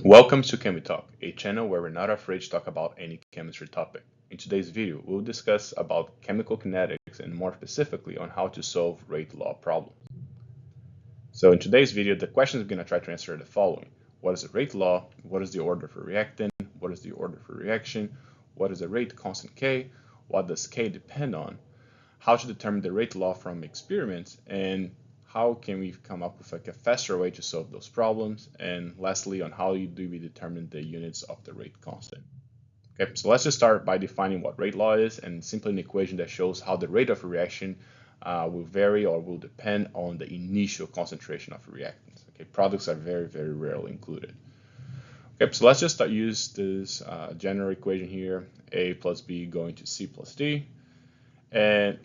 Welcome to Chem We Talk, a channel where we're not afraid to talk about any chemistry topic. In today's video, we'll discuss about chemical kinetics and more specifically on how to solve rate law problems. So in today's video, the questions we're going to try to answer are the following. What is the rate law? What is the order for reactant? What is the order for reaction? What is the rate constant K? What does K depend on? How to determine the rate law from experiments, and how can we come up with a faster way to solve those problems? And lastly, on how do we determine the units of the rate constant? Okay, so let's just start by defining what rate law is, and simply an equation that shows how the rate of a reaction will vary or will depend on the initial concentration of a reactant. Okay, products are very, very rarely included. Okay, so let's just use this general equation here, A plus B going to C plus D. And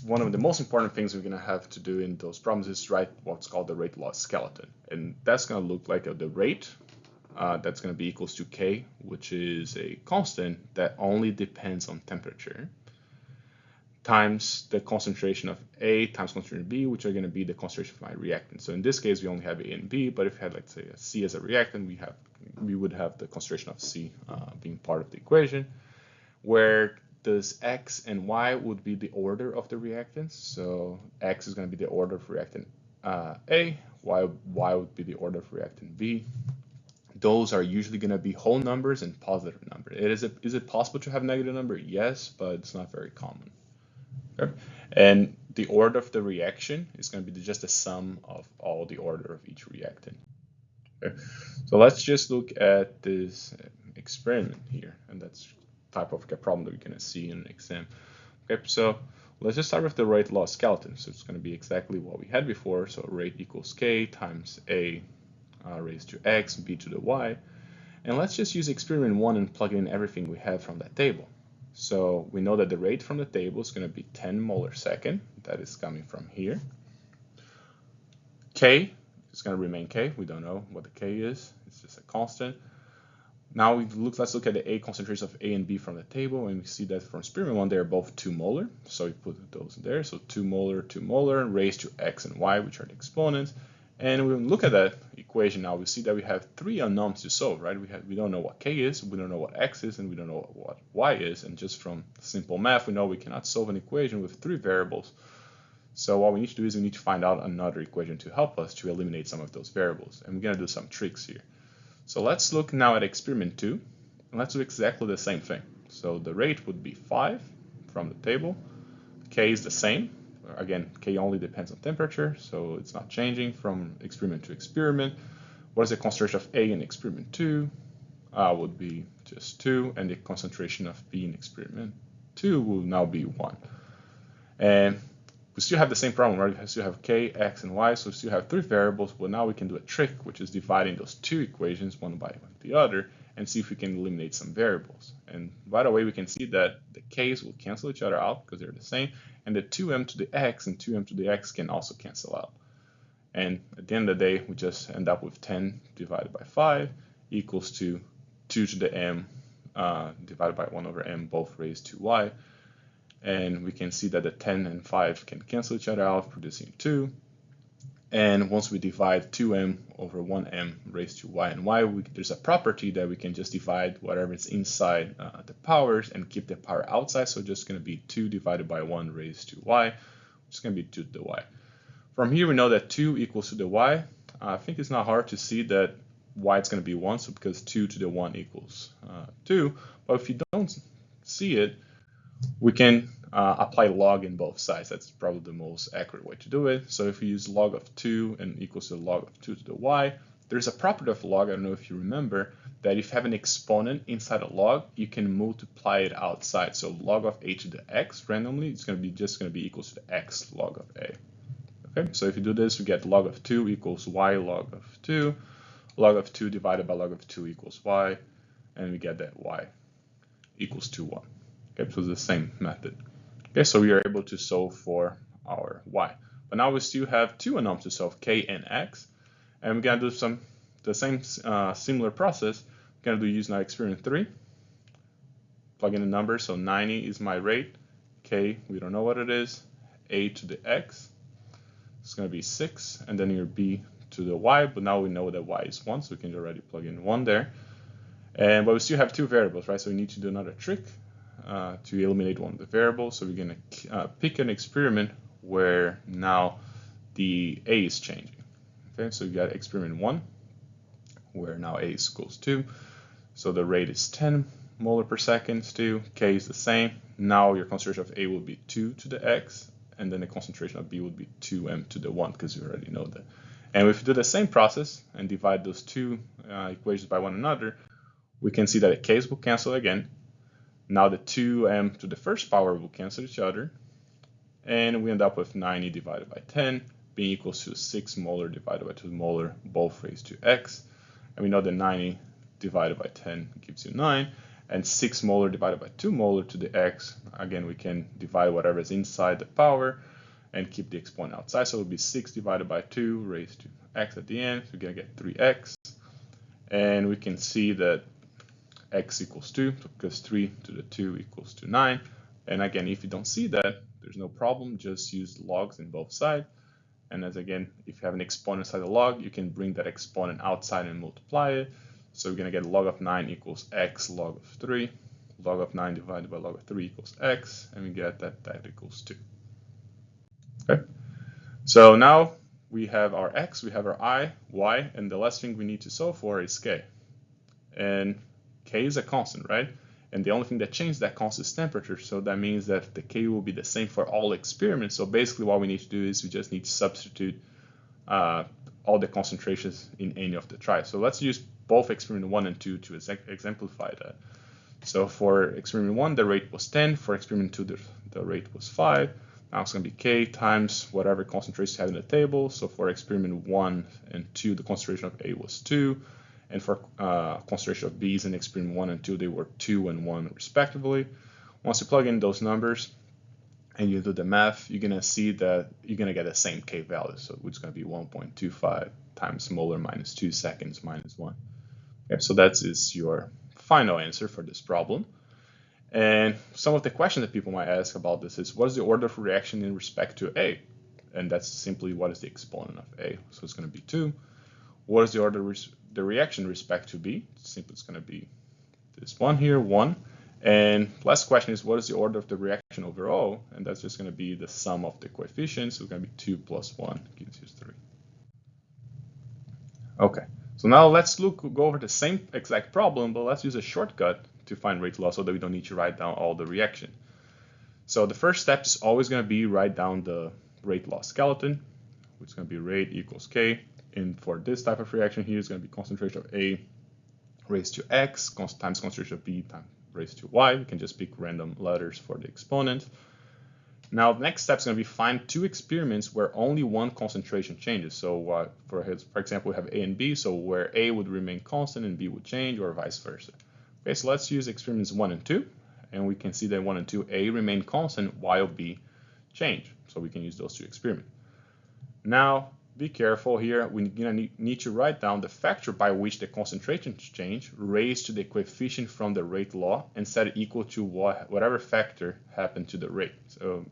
one of the most important things we're going to have to do in those problems is write what's called the rate law skeleton. And that's going to look like the rate that's going to be equals to K, which is a constant that only depends on temperature, times the concentration of A times concentration of B, which are going to be the concentration of my reactant. So in this case, we only have A and B, but if we had, let's say, a C as a reactant, we would have the concentration of C being part of the equation, where this X and Y would be the order of the reactants. So X is going to be the order of reactant A, Y would be the order of reactant B. Those are usually going to be whole numbers and positive number. Is it possible to have negative number? Yes, but it's not very common. Okay? And the order of the reaction is going to be just the sum of all the order of each reactant. Okay? So let's just look at this experiment here, and that's type of problem that we're going to see in an exam. Okay, so let's just start with the rate law skeleton. So it's going to be exactly what we had before. So rate equals K times A raised to X, B to the Y. And let's just use experiment 1 and plug in everything we have from that table. So we know that the rate from the table is going to be 10 molar second. That is coming from here. K is going to remain K. We don't know what the K is. It's just a constant. Now let's look at the A concentration of A and B from the table, and we see that from experiment 1 they're both 2 molar. So we put those there. So 2 molar raised to X and Y, which are the exponents. And when we look at that equation now, we see that we have 3 unknowns to solve, right? We don't know what K is, we don't know what X is, and we don't know what Y is. And just from simple math, we know we cannot solve an equation with 3 variables. So what we need to do is we need to find out another equation to help us to eliminate some of those variables. And we're going to do some tricks here. So let's look now at experiment 2, and let's do exactly the same thing. So the rate would be 5 from the table. K is the same. Again, K only depends on temperature, so it's not changing from experiment to experiment. What is the concentration of A in experiment 2? Would be just 2, and the concentration of B in experiment 2 will now be 1. And we still have the same problem, right? We still have K, X, and Y, so we still have 3 variables, but now we can do a trick, which is dividing those 2 equations one by the other and see if we can eliminate some variables. And right away, we can see that the K's will cancel each other out because they're the same, and the 2m to the X and 2m to the X can also cancel out. And at the end of the day, we just end up with 10 divided by 5 equals to 2 to the m divided by 1 over m, both raised to y. And we can see that the 10 and 5 can cancel each other out, producing 2. And once we divide 2m over 1m raised to y and y, there's a property that we can just divide whatever is inside the powers and keep the power outside. So just going to be 2 divided by 1 raised to y, which is going to be 2 to the y. From here, we know that 2 equals to the y. I think it's not hard to see that y is going to be 1, so because 2 to the 1 equals 2. But if you don't see it, we can apply log in both sides. That's probably the most accurate way to do it. So if we use log of 2 and equals to log of 2 to the y, there's a property of log, I don't know if you remember, that if you have an exponent inside a log, you can multiply it outside. So log of a to the x randomly, it's going to be just going to be equals to the x log of a. Okay, so if you do this, we get log of 2 equals y log of 2. Log of 2 divided by log of 2 equals y, and we get that y equals to 1. Okay, so it's the same method. Okay, so we are able to solve for our y. But now we still have 2 unknowns to solve, k and x. And we're going to do the same similar process. We're going to use now experiment 3. Plug in the numbers, so 90 is my rate. K, we don't know what it is. A to the x, it's going to be 6. And then your B to to the y, but now we know that y is 1, so we can already plug in 1 there. But we still have two variables, right? So we need to do another trick to eliminate one of the variables. So we're going to pick an experiment where now the A is changing. Okay, so you got experiment 1, where now A is equals 2. So the rate is 10 molar per second still. K is the same. Now your concentration of A will be 2 to the x, and then the concentration of B would be 2m to the 1, because you already know that. And if we do the same process and divide those two equations by one another, we can see that the k's will cancel again. Now the 2m to the first power will cancel each other, and we end up with 90 divided by 10 being equals to 6 molar divided by 2 molar, both raised to x. And we know that 90 divided by 10 gives you 9, and 6 molar divided by 2 molar to the x. Again, we can divide whatever is inside the power and keep the exponent outside. So it will be 6 divided by 2 raised to x at the end. So we're going to get 3x. And we can see that x equals 2, because 3 to the 2 equals to 9. And again, if you don't see that, there's no problem. Just use logs in both sides. And as again, if you have an exponent inside the log, you can bring that exponent outside and multiply it. So we're going to get log of 9 equals x log of 3. Log of 9 divided by log of 3 equals x. And we get that equals 2. Okay. So now we have our x, we have our I, y, and the last thing we need to solve for is k. And k is a constant, right? And the only thing that changes that constant is temperature. So that means that the k will be the same for all experiments. So basically what we need to do is we just need to substitute all the concentrations in any of the tries. So let's use both experiment 1 and 2 to exemplify that. So for experiment 1, the rate was 10. For experiment 2, the rate was 5. Now it's going to be k times whatever concentration you have in the table. So for experiment 1 and 2, the concentration of A was 2. And for concentration of B's in experiment 1 and 2, they were 2 and 1 respectively. Once you plug in those numbers and you do the math, you're going to see that you're going to get the same k value. So it's going to be 1.25 times molar minus 2 seconds minus 1. Okay, so that is your final answer for this problem. And some of the questions that people might ask about this is, what is the order of reaction in respect to A? And that's simply what is the exponent of A. So it's going to be 2. What is the order of the reaction in respect to B? Simply it's going to be this one here, 1. And last question is, what is the order of the reaction overall? And that's just going to be the sum of the coefficients. So it's going to be 2 plus 1 gives you 3. Okay, so now let's go over the same exact problem, but let's use a shortcut to find rate law so that we don't need to write down all the reaction. So the first step is always going to be write down the rate law skeleton, which is going to be rate equals k. And for this type of reaction here, it's going to be concentration of A raised to x times concentration of B times raised to y. We can just pick random letters for the exponent. Now, the next step is going to be find two experiments where only one concentration changes. So for example, we have A and B, so where A would remain constant and B would change, or vice versa. Okay, so let's use experiments 1 and 2, and we can see that 1 and 2, A remain constant while B change. So we can use those two experiments. Now, be careful here. We're going to need to write down the factor by which the concentrations change raised to the coefficient from the rate law and set it equal to whatever factor happened to the rate. So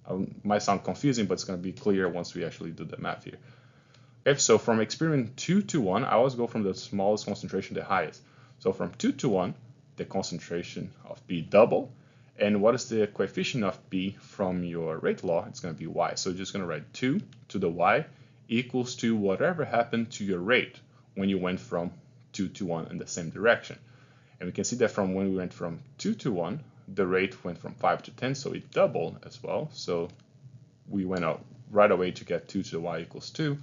it might sound confusing, but it's going to be clear once we actually do the math here. Okay, so from experiment 2 to 1, I always go from the smallest concentration to the highest. So from 2 to 1, the concentration of B double. And what is the coefficient of B from your rate law? It's going to be y. So you're just going to write 2 to the y equals to whatever happened to your rate when you went from 2 to 1 in the same direction. And we can see that from when we went from 2 to 1, the rate went from 5 to 10, so it doubled as well. So we went out right away to get 2 to the y equals 2,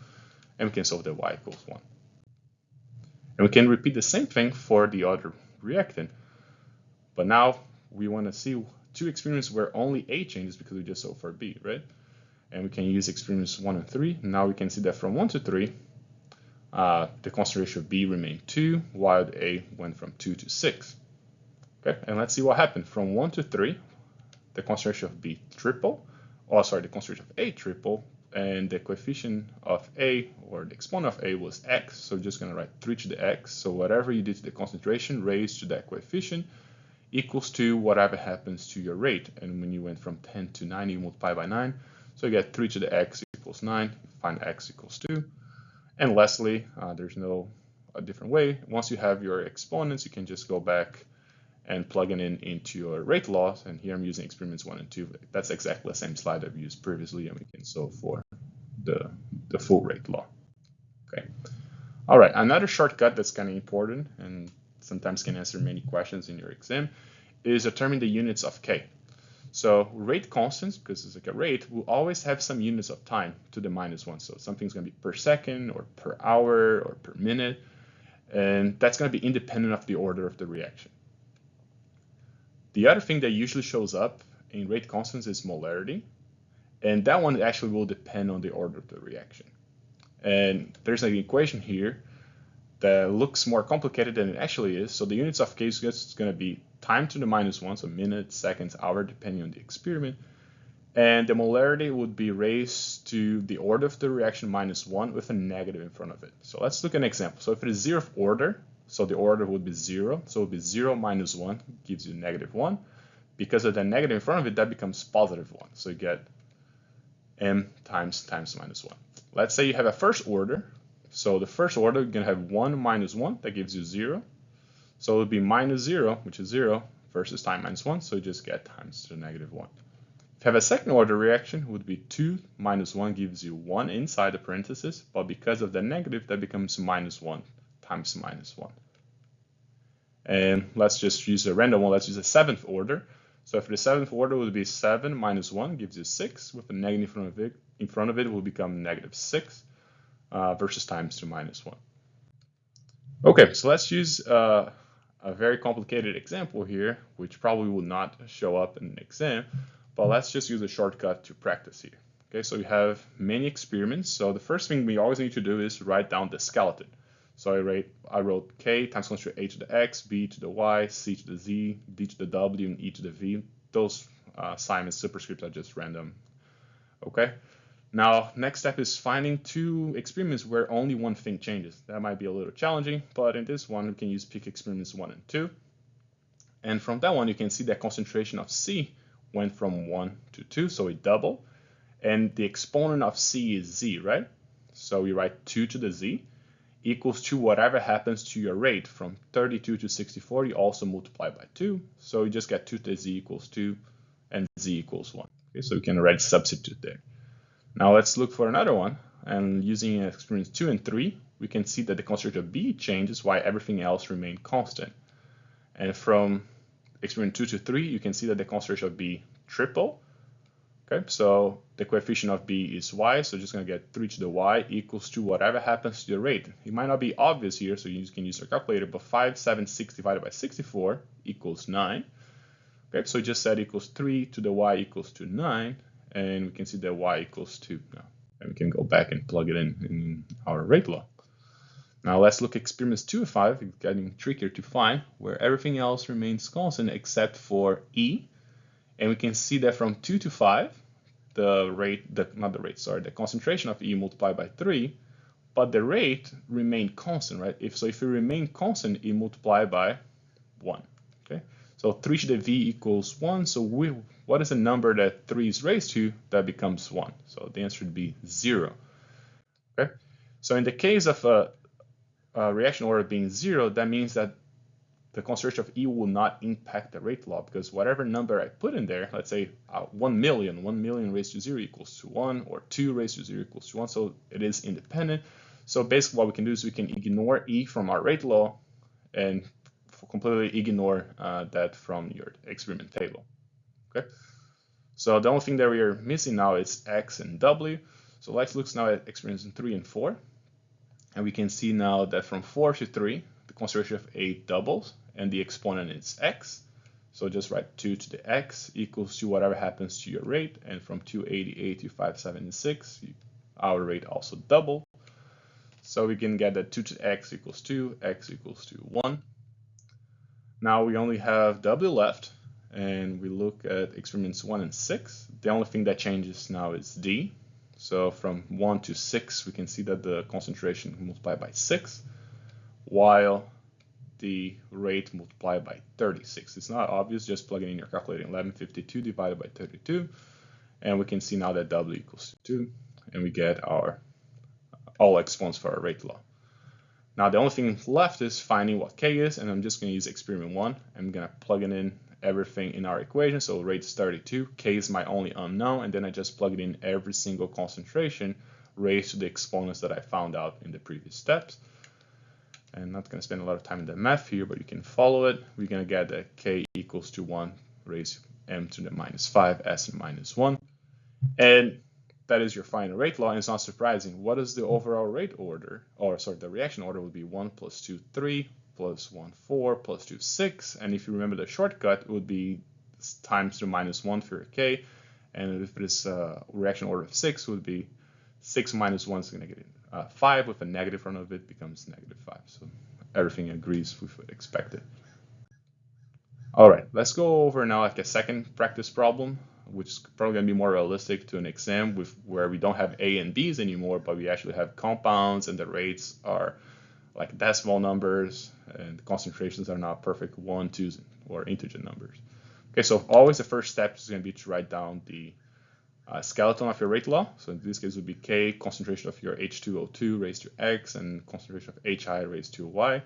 and we can solve that y equals 1. And we can repeat the same thing for the other reactant. But now we want to see two experiments where only A changes because we just solved for B, right? And we can use experiments 1 and 3. Now we can see that from 1 to 3, the concentration of B remained 2, while the A went from 2 to 6. Okay, and let's see what happened. From 1 to 3, the concentration of B triple, the concentration of A triple, and the coefficient of A, or the exponent of A, was x. So we're just going to write 3 to the x. So whatever you did to the concentration raised to that coefficient equals to whatever happens to your rate. And when you went from 10 to 9, you multiply by 9. So you get 3 to the x equals 9. Find x equals 2. And lastly, there's no a different way. Once you have your exponents, you can just go back and plug it in into your rate laws. And here I'm using experiments 1 and 2. That's exactly the same slide I've used previously, and we can solve for the full rate law. Okay. All right, another shortcut that's kind of important and sometimes can answer many questions in your exam is determine the units of K. So rate constants, because it's like a rate, will always have some units of time to the -1. So something's going to be per second or per hour or per minute. And that's going to be independent of the order of the reaction. The other thing that usually shows up in rate constants is molarity. And that one actually will depend on the order of the reaction. And there's an equation here that looks more complicated than it actually is. So the units of K is just going to be time to the -1, so minutes, seconds, hour, depending on the experiment. And the molarity would be raised to the order of the reaction -1 with a negative in front of it. So let's look at an example. So if it is 0th order, so the order would be 0. So it would be 0 minus 1 gives you -1. Because of the negative in front of it, that becomes +1. So you get m times -1. Let's say you have a first order. So the first order, you're going to have 1 minus 1. That gives you 0. So it would be -0, which is 0, versus time -1. So you just get times to the -1. If you have a second order reaction, it would be 2 minus 1 gives you 1 inside the parentheses. But because of the negative, that becomes -1 times -1. And let's just use a random one. Let's use a 7th order. So for the 7th order, it would be 7 minus 1 gives you 6. With a negative in front of it, will become -6 versus times to -1. Okay, so let's use a very complicated example here, which probably will not show up in an exam, but let's just use a shortcut to practice here. Okay, so we have many experiments. So the first thing we always need to do is write down the skeleton. So I wrote K times concentrate A to the X, B to the Y, C to the Z, D to the W, and E to the V. Those signs, superscripts are just random. Okay. Now, next step is finding 2 experiments where only one thing changes. That might be a little challenging, but in this one, we can use pick experiments 1 and 2. And from that one, you can see that concentration of C went from 1 to 2, so it doubled. And the exponent of C is Z, right? So we write 2 to the Z equals to whatever happens to your rate from 32 to 64, you also multiply by 2. So you just get 2 to the Z equals 2 and Z equals 1. Okay, so you can already substitute there. Now let's look for another one, and using experiments 2 and 3, we can see that the concentration of B changes while everything else remains constant. And from experiment 2 to 3, you can see that the concentration of B triple. Okay, so the coefficient of B is Y, so just going to get 3 to the Y equals to whatever happens to the rate. It might not be obvious here, so you can use your calculator, but 576 divided by 64 equals 9. Okay, so just said equals 3 to the Y equals to 9. And we can see that Y equals 2 now. And we can go back and plug it in our rate law. Now let's look at experiments 2 and 5. It's getting trickier to find, where everything else remains constant except for E. And we can see that from 2 to 5, the concentration of E multiplied by 3, but the rate remained constant, right? If it remain constant, E multiplied by 1. Okay. So 3 to the V equals 1. So what is the number that 3 is raised to that becomes 1? So the answer would be 0. Okay. So in the case of a reaction order being 0, that means that the concentration of E will not impact the rate law, because whatever number I put in there, let's say 1 million raised to 0 equals to 1, or 2 raised to 0 equals to 1. So it is independent. So basically what we can do is we can ignore E from our rate law and completely ignore that from your experiment table. Okay. So the only thing that we are missing now is X and W. So let's look now at experiments 3 and 4. And we can see now that from 4 to 3, the concentration of A doubles and the exponent is X. So just write 2 to the X equals to whatever happens to your rate. And from 288 to 576, our rate also double. So we can get that 2 to the X equals 2, X equals to 1. Now we only have W left, and we look at experiments 1 and 6. The only thing that changes now is D. So from 1 to 6, we can see that the concentration multiplied by 6, while the rate multiplied by 36. It's not obvious, just plug it in your calculator. 1152 divided by 32, and we can see now that W equals to 2, and we get our all exponents for our rate law. Now the only thing left is finding what K is, and I'm just going to use experiment 1. I'm going to plug it in everything in our equation. So rate is 32, K is my only unknown, and then I just plug it in every single concentration raised to the exponents that I found out in the previous steps. And I'm not going to spend a lot of time in the math here, but you can follow it. We're going to get that K equals to 1 raised to m to the minus 5, s and minus 1. And that is your final rate law, and it's not surprising. What is the overall rate order? Or sorry, the reaction order would be 1 plus 2, 3, plus 1, 4, plus 2, 6. And if you remember the shortcut, it would be times to minus 1 for your K. And if it is a reaction order of 6, it would be 6 minus 1 is going to get 5 with a negative in front of it becomes negative 5. So everything agrees with what expected. All right, let's go over now like a second practice problem, which is probably going to be more realistic to an exam with where we don't have A and B's anymore, but we actually have compounds and the rates are like decimal numbers and the concentrations are not perfect 1, 2, or integer numbers. Okay, so always the first step is going to be to write down the skeleton of your rate law. So in this case, it would be K, concentration of your H2O2 raised to X, and concentration of HI raised to Y.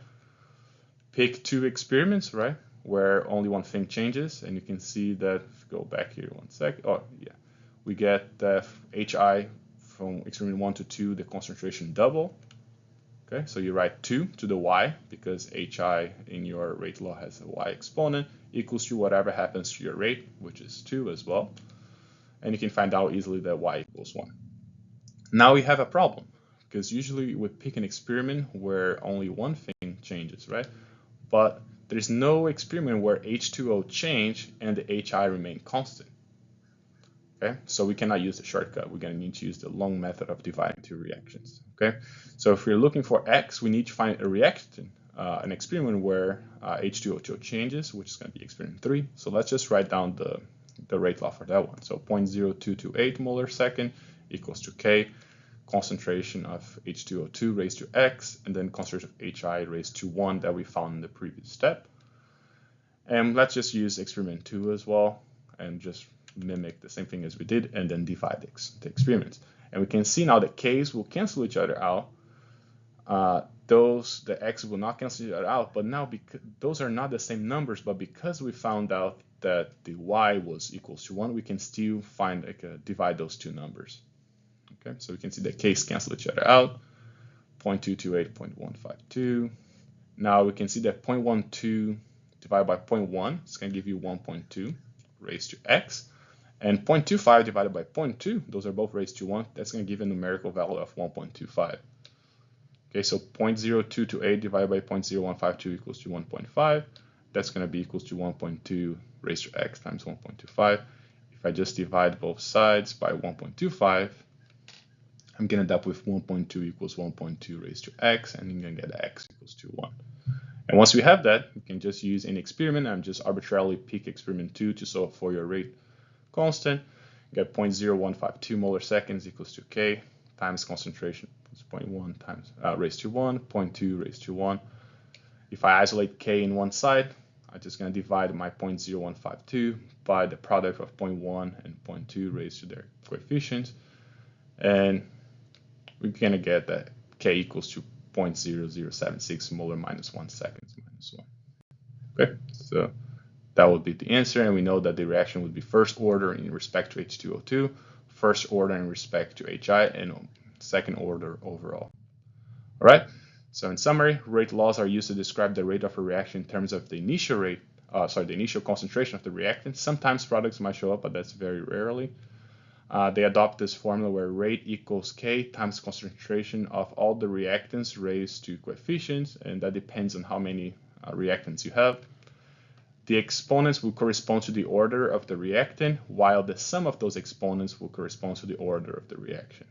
Pick 2 experiments, right, where only one thing changes, and you can see that, if you go back here 1 sec, oh yeah, we get the HI from experiment 1 to 2, the concentration double. Okay, so you write 2 to the Y, because HI in your rate law has a Y exponent, equals to whatever happens to your rate, which is 2 as well. And you can find out easily that Y equals 1. Now we have a problem, because usually we pick an experiment where only one thing changes, right? But there's no experiment where H2O change and the HI remain constant. Okay, so we cannot use the shortcut. We're going to need to use the long method of dividing two reactions. Okay, so if we're looking for X, we need to find a reactant, an experiment where H2O2 changes, which is going to be experiment 3. So let's just write down the rate law for that one. So 0.0228 molar second equals to K, concentration of H2O2 raised to X, and then concentration of HI raised to 1 that we found in the previous step. And let's just use experiment 2 as well, and just mimic the same thing as we did, and then divide the experiments. And we can see now that K's will cancel each other out. The X will not cancel each other out, but now because those are not the same numbers, but because we found out that the Y was equals to 1, we can still find divide those two numbers. Okay, so we can see that K's cancel each other out, 0.228, 0.152. Now we can see that 0.12 divided by 0.1 is going to give you 1.2 raised to X. And 0.25 divided by 0.2, those are both raised to 1, that's going to give a numerical value of 1.25. Okay, so 0.0228 divided by 0.0152 equals to 1.5. That's going to be equals to 1.2 raised to X times 1.25. If I just divide both sides by 1.25, I'm going to end up with 1.2 equals 1.2 raised to X, and I'm going to get X equals to 1. And once we have that, you can just use an experiment. I'm just arbitrarily pick experiment 2 to solve for your rate constant. Get 0.0152 molar seconds equals to K times concentration. It's 0.1 times raised to 1, 0.2 raised to 1. If I isolate K in one side, I'm just going to divide my 0.0152 by the product of 0.1 and 0.2 raised to their coefficients. And we're going to get that K equals to 0.0076 molar minus 1 seconds minus 1. Okay, so that would be the answer, and we know that the reaction would be first order in respect to H2O2, first order in respect to HI, and second order overall. All right, so in summary, rate laws are used to describe the rate of a reaction in terms of the initial rate, the initial concentration of the reactant. Sometimes products might show up, but that's very rarely. They adopt this formula where rate equals K times concentration of all the reactants raised to coefficients, and that depends on how many reactants you have. The exponents will correspond to the order of the reactant, while the sum of those exponents will correspond to the order of the reaction.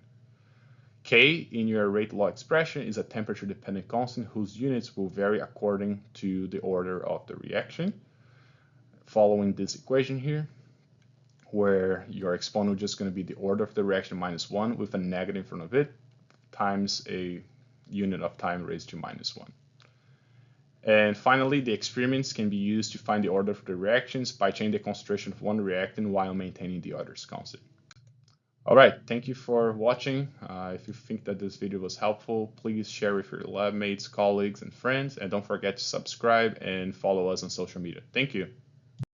K in your rate law expression is a temperature-dependent constant whose units will vary according to the order of the reaction. Following this equation here, where your exponent is just going to be the order of the reaction minus 1 with a negative in front of it times a unit of time raised to minus 1. And finally, the experiments can be used to find the order of the reactions by changing the concentration of one reactant while maintaining the others constant. All right, thank you for watching. If you think that this video was helpful, please share with your lab mates, colleagues, and friends. And don't forget to subscribe and follow us on social media. Thank you.